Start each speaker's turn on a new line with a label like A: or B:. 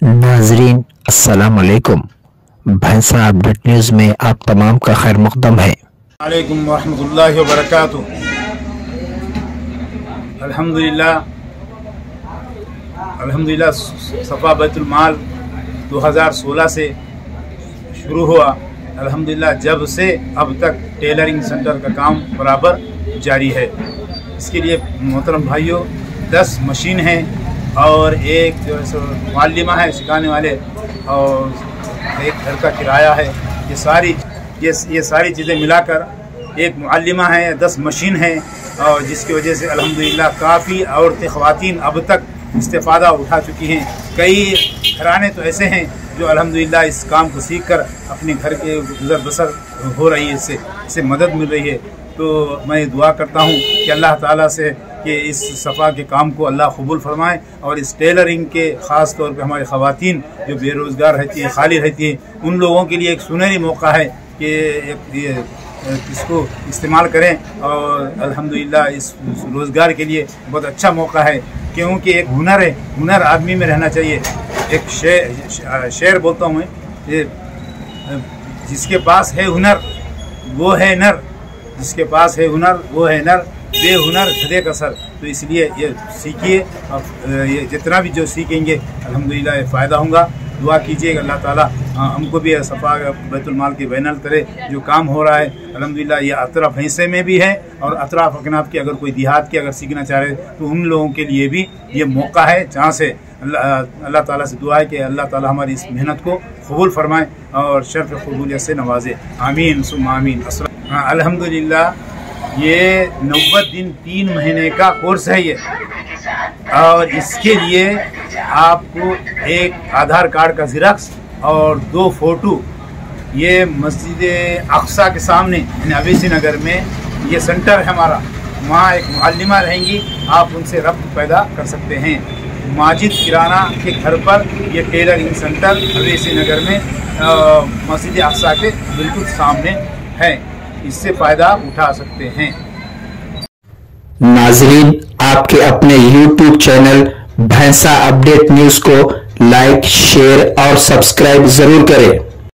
A: नाजरीन अस्सलाम वालेकुम। भैंसा अपडेट न्यूज़ में आप तमाम का खैर मक़दम है।
B: वालेकुम रहमतुल्लाहि व बरकातुहू। अल्हम्दुलिल्लाह सफ़ा बैतुल माल 2016 से शुरू हुआ। अल्हम्दुलिल्लाह जब से अब तक टेलरिंग सेंटर का काम बराबर जारी है। इसके लिए मोहतरम भाइयों 10 मशीन हैं और एक जो है सो मुअल्लिमा है सिखाने वाले, और एक घर का किराया है। ये सारी चीज़ें मिलाकर एक मुअल्लिमा है, 10 मशीन है, और जिसकी वजह से अल्हम्दुलिल्लाह काफ़ी औरतें ख़वातीन अब तक इस्तेफ़ादा उठा चुकी हैं। कई घराने तो ऐसे हैं जो अल्हम्दुलिल्लाह इस काम को सीख कर अपने घर के गुज़र बसर हो रही है, इससे मदद मिल रही है। तो मैं दुआ करता हूँ कि अल्लाह ताला से कि इस सफ़ा के काम को अल्लाह कबूल फरमाए, और इस टेलरिंग के ख़ास तौर पे हमारी ख़वातीन जो बेरोज़गार रहती हैं, खाली रहती हैं, उन लोगों के लिए एक सुनहरी मौका है कि इसको इस्तेमाल करें। और अल्हम्दुलिल्लाह इस रोज़गार के लिए बहुत अच्छा मौका है, क्योंकि एक हुनर है, हुनर आदमी में रहना चाहिए। एक शेर बोलता हूँ मैं, जिसके पास है हुनर वो है नर, जिसके पास है हुनर वो है नर, बेहुनर गधे का सर। तो इसलिए ये सीखिए, और ये जितना भी जो सीखेंगे अल्हम्दुलिल्लाह ये फ़ायदा होगा। दुआ कीजिएगा अल्लाह ताला हमको भी सफ़ा बैतुल माल के बैनल करे जो काम हो रहा है। अल्हम्दुलिल्लाह ये अतराफ़ हिस्से में भी है, और अतराफ़ अकनाफ के अगर कोई देहात के अगर सीखना चाह रहे तो उन लोगों के लिए भी ये मौका है, जहाँ से अल्लाह ताला से दुआ है कि अल्लाह ताला हमारी इस मेहनत को कबूल फरमाए और शर्फ़ क़बूलियत से नवाजे। आमीन सुम्मा आमीन। अल्हम्दुलिल्लाह ये 90 दिन 3 महीने का कोर्स है ये, और इसके लिए आपको एक आधार कार्ड का ज़ेरॉक्स और 2 फ़ोटो, ये मस्जिद अक्सा के सामने अवेसी नगर में ये सेंटर है हमारा, वहाँ एक मुअल्लिमा रहेंगी, आप उनसे रब्त पैदा कर सकते हैं। माजिद किराना के घर पर ये टेलरिंग सेंटर अवेसी नगर में मस्जिद अक्सा के बिल्कुल सामने है, इससे फ़ायदा उठा सकते हैं।
A: नाजरीन आपके अपने YouTube चैनल भैंसा अपडेट न्यूज़ को लाइक, शेयर और सब्सक्राइब जरूर करें।